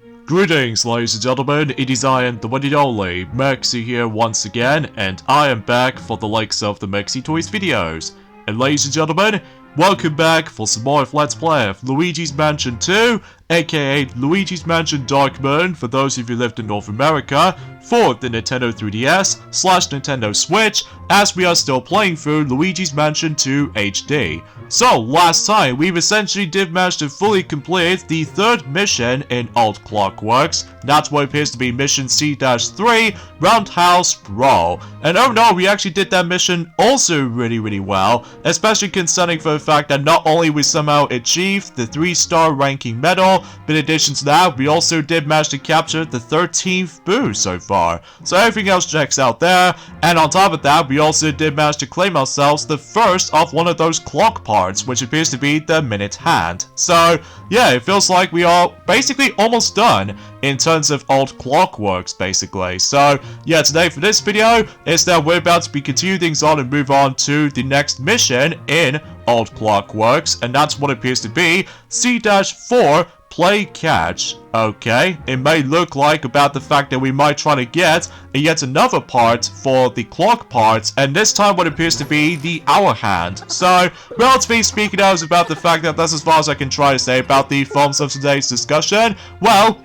Greetings, ladies and gentlemen, it is I am the one and only Maxi here once again, and I am back for the likes of the Maxi Toys videos. And ladies and gentlemen, welcome back for some more of Let's Play of Luigi's Mansion 2, aka Luigi's Mansion Dark Moon for those of you who lived in North America, for the Nintendo 3DS/Nintendo Switch, as we are still playing through Luigi's Mansion 2 HD. So, last time, we essentially did manage to fully complete the third mission in Old Clockworks. That's what appears to be mission C-3, Roundhouse Brawl. And oh no, we actually did that mission also really well, especially concerning for the fact that not only we somehow achieved the 3-star ranking medal, but in addition to that, we also did manage to capture the 13th boost so far. So everything else checks out there, and on top of that, we also did manage to claim ourselves the first of one of those clock parts, which appears to be the minute hand. So yeah, it feels like we are basically almost done in terms of Old Clockworks, basically. So yeah, today for this video is that we're about to be continuing things on and move on to the next mission in Old Clockworks, and that's what appears to be C-4 Play Catch. Okay, it may look like about the fact that we might try to get yet another part for the clock parts, and this time what appears to be the hour hand. So, relatively speaking, that was about the fact that that's as far as I can try to say about the forms of today's discussion. Well,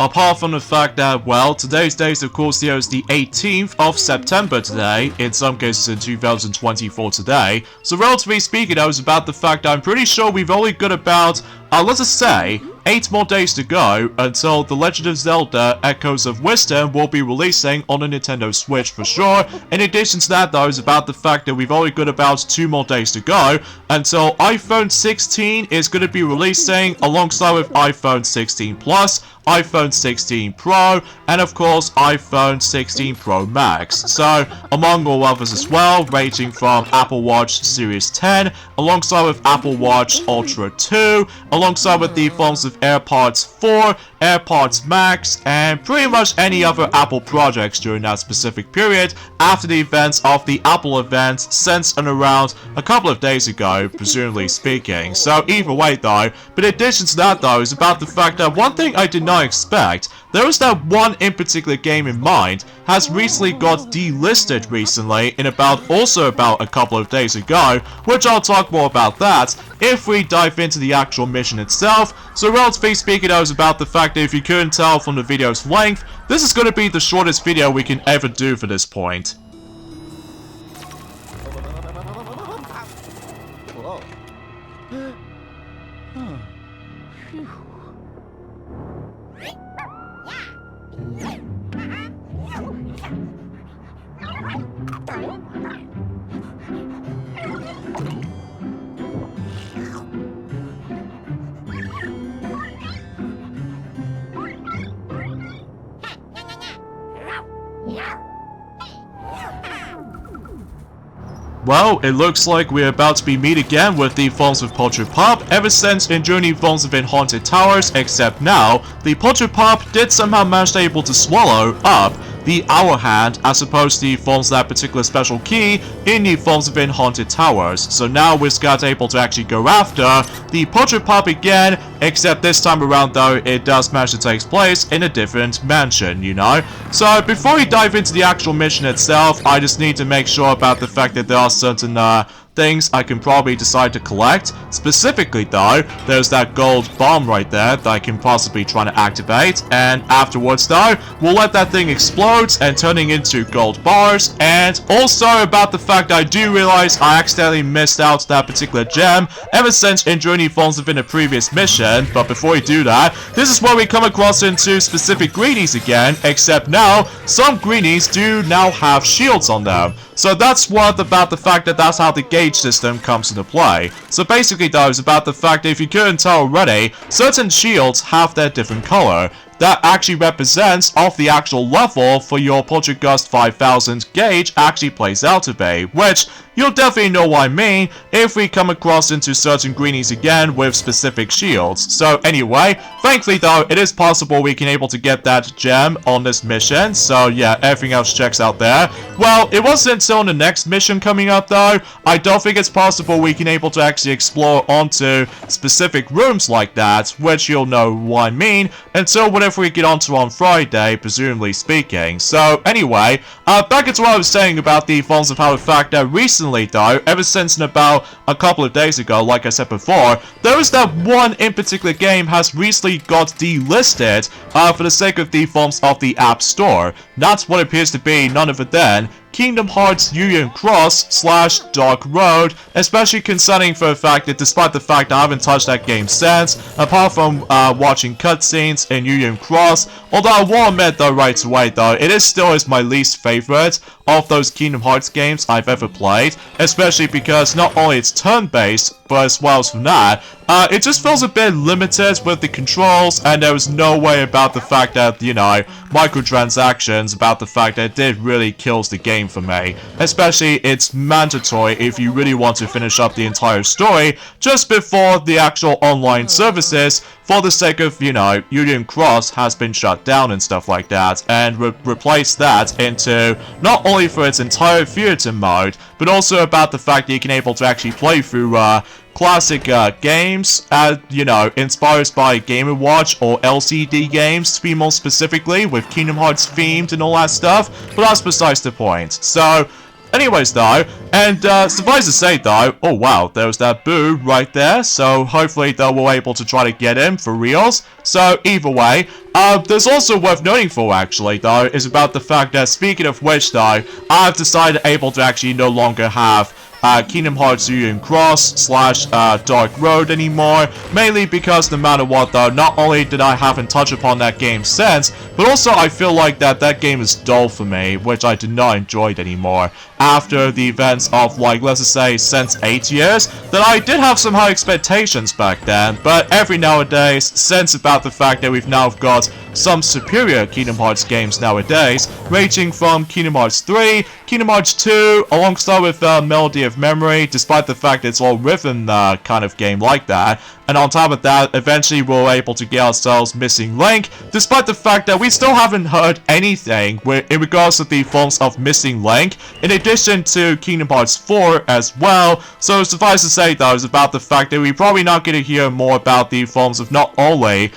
apart from the fact that, well, today's date, of course, here is the 18th of September today, in some cases in 2024 today. So, relatively speaking, that was about the fact that I'm pretty sure we've only got about, let's just say, 8 more days to go until The Legend of Zelda Echoes of Wisdom will be releasing on the Nintendo Switch for sure. In addition to that, though, is about the fact that we've only got about 2 more days to go until iPhone 16 is going to be releasing alongside with iPhone 16 Plus, iPhone 16 Pro, and of course iPhone 16 Pro Max. So, among all others as well, ranging from Apple Watch Series 10, alongside with Apple Watch Ultra 2, alongside with the forms of AirPods 4, AirPods Max, and pretty much any other Apple projects during that specific period after the events of the Apple event since and around a couple of days ago, presumably speaking. So either way though, but in addition to that though, is about the fact that one thing I did not expect, there was that one in particular game in mind, has recently got delisted recently in also about a couple of days ago, which I'll talk more about that if we dive into the actual mission itself. So relatively speaking, I was about the fact that if you couldn't tell from the video's length, this is going to be the shortest video we can ever do for this point. Well, it looks like we're about to be meet again with the forms of Polterpup ever since enduring the forms of in Haunted Towers, except now, the Polterpup did somehow manage to able to swallow up the Hour Hand as opposed to the forms of that particular special key in the forms of in Haunted Towers. So now we're able to actually go after the Polterpup again, except this time around though, it does manage to take place in a different mansion, you know? So before we dive into the actual mission itself, I just need to make sure about the fact that there are certain things I can probably decide to collect. Specifically though, there's that gold bomb right there that I can possibly try to activate, and afterwards though, we'll let that thing explode and turning into gold bars. And also about the fact I do realize I accidentally missed out that particular gem ever since enduring the forms within a previous mission, but before we do that, this is where we come across into specific greenies again, except now, some greenies do now have shields on them. So that's what about the fact that that's how the gauge system comes into play. So basically though, it's about the fact that if you couldn't tell already, certain shields have their different color. that actually represents of the actual level for your Poltergust 5000 gauge actually plays out to be, which you'll definitely know what I mean if we come across into certain greenies again with specific shields. So anyway, thankfully though, it is possible we can able to get that gem on this mission, so yeah, everything else checks out there. Well, it wasn't until the next mission coming up though, I don't think it's possible we can able to actually explore onto specific rooms like that, which you'll know what I mean, until whatever we get onto on Friday, presumably speaking. So anyway, back into what I was saying about the forms of how the fact that recently though, ever since in about a couple of days ago, like I said before, there is that one in particular game has recently got delisted for the sake of the forms of the App Store. That's what appears to be none other than Kingdom Hearts Union Cross / Dark Road, especially concerning for the fact that despite the fact I haven't touched that game since, apart from watching cutscenes in Union Cross, although I will admit though right away though, it is still my least favorite of those Kingdom Hearts games I've ever played, especially because not only it's turn-based, but as well as from that, it just feels a bit limited with the controls, and there was no way about the fact that, you know, microtransactions, about the fact that it did really kills the game for me. Especially, it's mandatory if you really want to finish up the entire story just before the actual online services, for the sake of, you know, Union Cross has been shut down and stuff like that, and replace that into not only for its entire theater mode, but also about the fact that you can able to actually play through classic games, you know, inspired by Game & Watch or LCD games, to be more specifically, with Kingdom Hearts themed and all that stuff, but that's besides the point. So, anyways though, and suffice to say though, oh wow, there was that Boo right there, so hopefully though we're able to try to get him for reals. So either way, there's also worth noting for actually though, is about the fact that speaking of which though, I've decided able to actually no longer have Kingdom Hearts Union Cross / Dark Road anymore, mainly because no matter what though, not only did I haven't touched upon that game since, but also I feel like that game is dull for me, which I did not enjoy it anymore. After the events of, like, let's just say, since 8 years, that I did have some high expectations back then, but every nowadays, since about the fact that we've now got some superior Kingdom Hearts games nowadays, ranging from Kingdom Hearts 3, Kingdom Hearts 2, alongside with Melody of Memory, despite the fact that it's all rhythm kind of game like that, and on top of that, eventually we're able to get ourselves Missing Link, despite the fact that we still haven't heard anything in regards to the forms of Missing Link, in addition to Kingdom Hearts 4 as well. So suffice to say though, is about the fact that we're probably not going to hear more about the forms of not only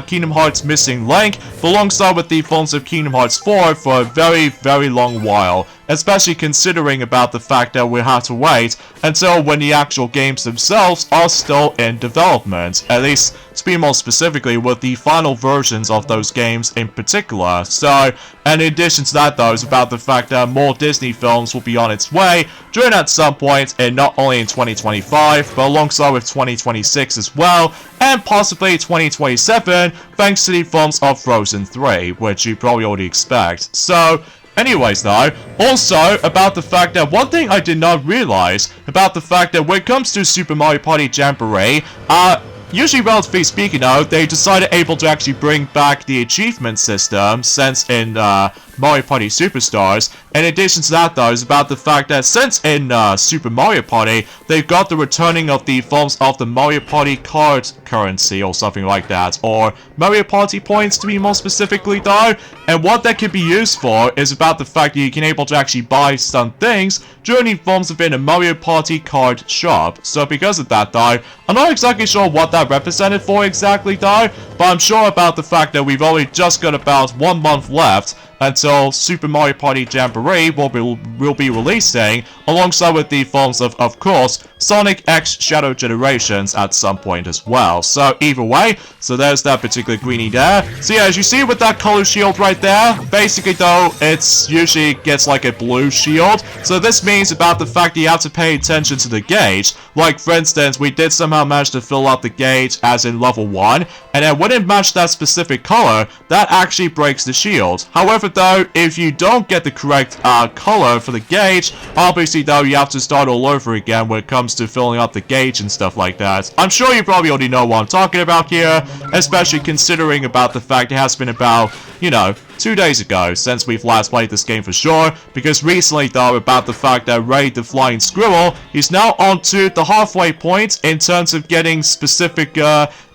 Kingdom Hearts Missing Link, but alongside with the forms of Kingdom Hearts 4 for a very, very long while. Especially considering about the fact that we have to wait until when the actual games themselves are still in development. At least, to be more specifically, with the final versions of those games in particular. So, and in addition to that though, is about the fact that more Disney films will be on its way during at some point, and not only in 2025, but alongside with 2026 as well, and possibly 2027, thanks to the films of Frozen 3, which you probably already expect. So, anyways though, also about the fact that one thing I did not realize about the fact that when it comes to Super Mario Party Jamboree, usually relatively speaking though, they decided able to actually bring back the achievement system since in Mario Party Superstars. In addition to that though, is about the fact that since in Super Mario Party, they've got the returning of the forms of the Mario Party card currency or something like that, or Mario Party points to be more specifically though, and what that can be used for is about the fact that you can able to actually buy some things during the forms within a Mario Party card shop. So because of that though, I'm not exactly sure what that represented for exactly though, but I'm sure about the fact that we've only just got about 1 month left until Super Mario Party Jamboree will be releasing, alongside with the forms of course, Sonic X Shadow Generations at some point as well. So either way, so there's that particular greenie there. So yeah, as you see with that color shield right there, basically though, it's usually gets like a blue shield. So this means about the fact that you have to pay attention to the gauge. Like for instance, we did somehow manage to fill out the gauge as in level 1, and then when it matched that specific color, that actually breaks the shield. However though, if you don't get the correct color for the gauge, obviously though you have to start all over again when it comes to filling up the gauge and stuff like that. I'm sure you probably already know what I'm talking about here, especially considering about the fact it has been about, you know, 2 days ago since we've last played this game for sure, because recently though about the fact that Ray the Flying Squirrel is now onto the halfway point in terms of getting specific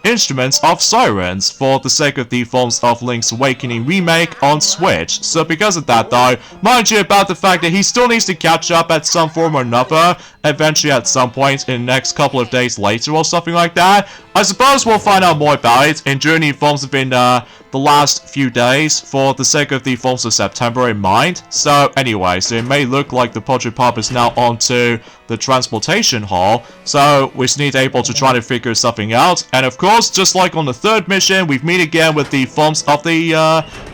instruments of sirens for the sake of the Forms of Link's Awakening remake on Switch. So because of that though, mind you about the fact that he still needs to catch up at some form or another, eventually at some point in the next couple of days later or something like that. I suppose we'll find out more about it in Journey Forms within the last few days for the sake of the Forms of September in mind. So anyway, so it may look like the Pop is now onto the transportation hall, so we just need able to try to figure something out. And of course, just like on the third mission, we meet again with the Forms of the,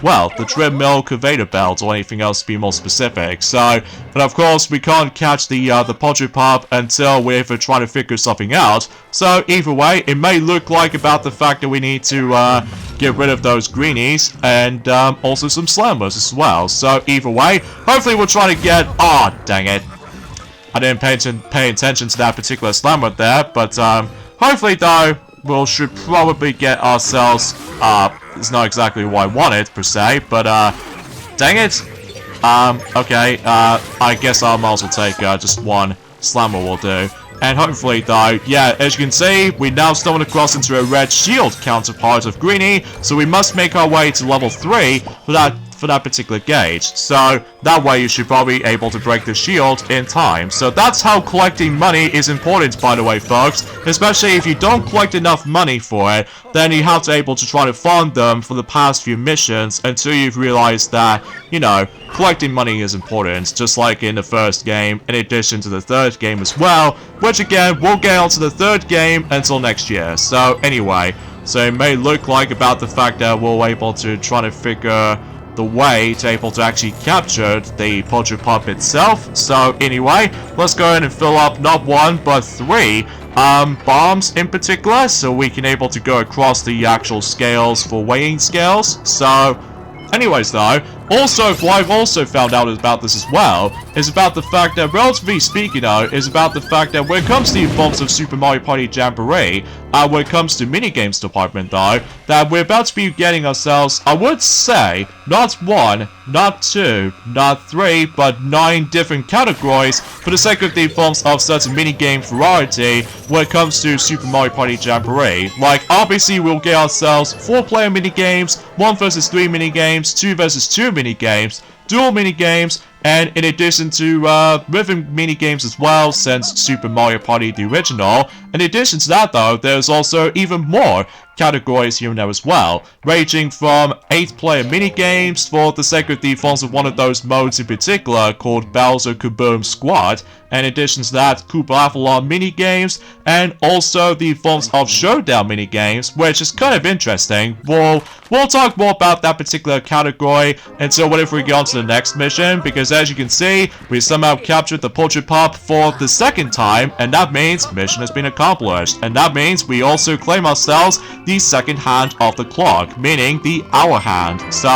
well, the Trim Mill Conveyor Belt, or anything else to be more specific. So, but of course, we can't catch the Pop until we're trying to figure something out. So either way, it may look like about the fact that we need to get rid of those greenies and also some slammers as well. So either way, hopefully we'll try to get... Oh, dang it. I didn't pay attention to that particular slammer there, but hopefully though, we should probably get ourselves... it's not exactly what I wanted per se, but dang it. Okay, I guess I might as well take just one slammer will do. And hopefully though, yeah, as you can see, we now stumbled across into a red shield counterpart of Greenie, so we must make our way to level 3 for that particular gauge. So that way you should probably be able to break the shield in time. So that's how collecting money is important, by the way, folks. Especially if you don't collect enough money for it, then you have to able to try to farm them for the past few missions until you've realized that, you know, collecting money is important, just like in the first game, in addition to the third game as well, which again, we'll get onto the third game until next year. So anyway, so it may look like about the fact that we're able to try to figure the way to able to actually capture the Pop itself. So anyway, let's go ahead and fill up not 1 but 3 bombs in particular, so we can able to go across the actual scales for weighing scales. So anyways though, also what I've also found out about this as well is about the fact that, relatively speaking though, is about the fact that when it comes to the Forms of Super Mario Party Jamboree, when it comes to minigames department though, that we're about to be getting ourselves, I would say, not 1, not 2, not 3, but 9 different categories for the sake of the Forms of certain minigame variety when it comes to Super Mario Party Jamboree. Like, obviously we'll get ourselves 4-player minigames, 1 vs 3 minigames, 2 vs 2 minigames, dual minigames, and in addition to rhythm minigames as well, since Super Mario Party the original. In addition to that though, there's also even more categories here and there as well, ranging from 8-player minigames for the sake of the Forms of one of those modes in particular called Bowser Kaboom Squad, and in addition to that, Koopa Avalon minigames, and also the Forms of Showdown minigames, which is kind of interesting. We'll talk more about that particular category until whenever we get on to the next mission, because as you can see, we somehow captured the Pop for the second time, and that means mission has been accomplished, and that means we also claim ourselves the second hand of the clock, meaning the hour hand. So,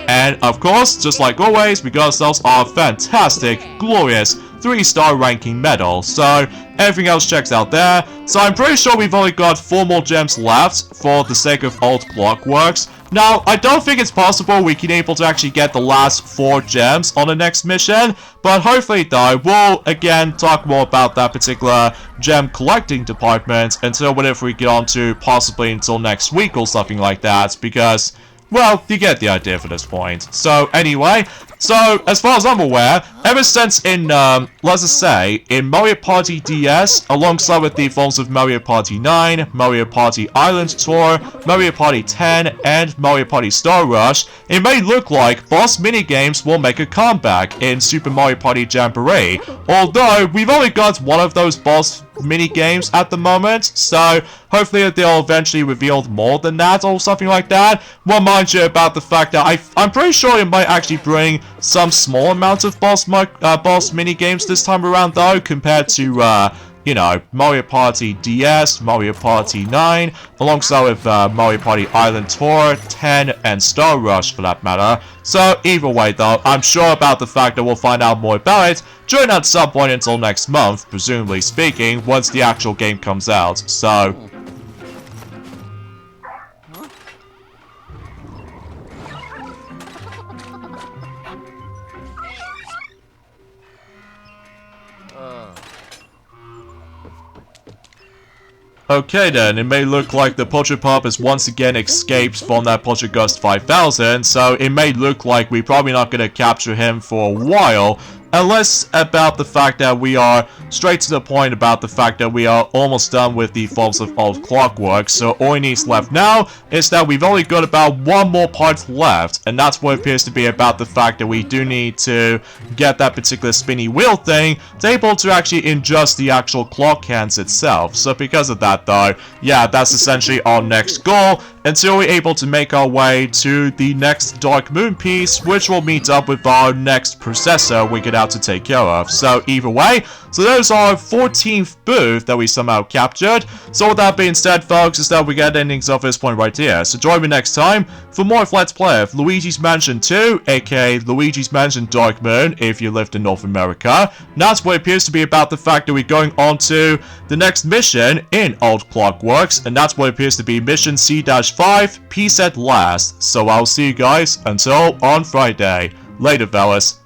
and of course, just like always, we got ourselves our fantastic, glorious 3-star ranking medal. So everything else checks out there. So I'm pretty sure we've only got 4 more gems left for the sake of old clockworks. Now, I don't think it's possible we can able to actually get the last 4 gems on the next mission, but hopefully though, we'll again talk more about that particular gem collecting department until whenever we get on to possibly until next week or something like that, because, well, you get the idea for this point. So anyway, so as far as I'm aware, ever since in, let's just say, in Mario Party DS, alongside with the Forms of Mario Party 9, Mario Party Island Tour, Mario Party 10, and Mario Party Star Rush, it may look like boss minigames will make a comeback in Super Mario Party Jamboree, although we've only got one of those boss minigames at the moment, so hopefully they'll eventually reveal more than that or something like that. Well, mind you about the fact that I'm pretty sure it might actually bring some small amount of boss minigames this time around though, compared to you know, Mario Party DS, Mario Party 9, alongside with Mario Party Island Tour, 10, and Star Rush for that matter. So either way though, I'm sure about the fact that we'll find out more about it during at some point until next month, presumably speaking, once the actual game comes out. So okay then, it may look like the Polterpup has once again escaped from that Poltergust 5000, so it may look like we're probably not going to capture him for a while, unless about the fact that we are straight to the point about the fact that we are almost done with the forms of clockwork. So all it needs left now is that we've only got about one more part left, and that's what appears to be about the fact that we do need to get that particular spinny wheel thing to able to actually adjust the actual clock hands itself. So because of that though, yeah, that's essentially our next goal until we're able to make our way to the next Dark Moon piece, which will meet up with our next processor we get out to take care of. So either way, so there's our 14th booth that we somehow captured. So with that being said, folks, is that we get endings of this point right here. So join me next time for more of Let's Play of Luigi's Mansion 2, aka Luigi's Mansion Dark Moon, if you lived in North America. And that's what appears to be about the fact that we're going on to the next mission in Old Clockworks, and that's what appears to be mission C-5, Peace at Last. So I'll see you guys until on Friday. Later, fellas.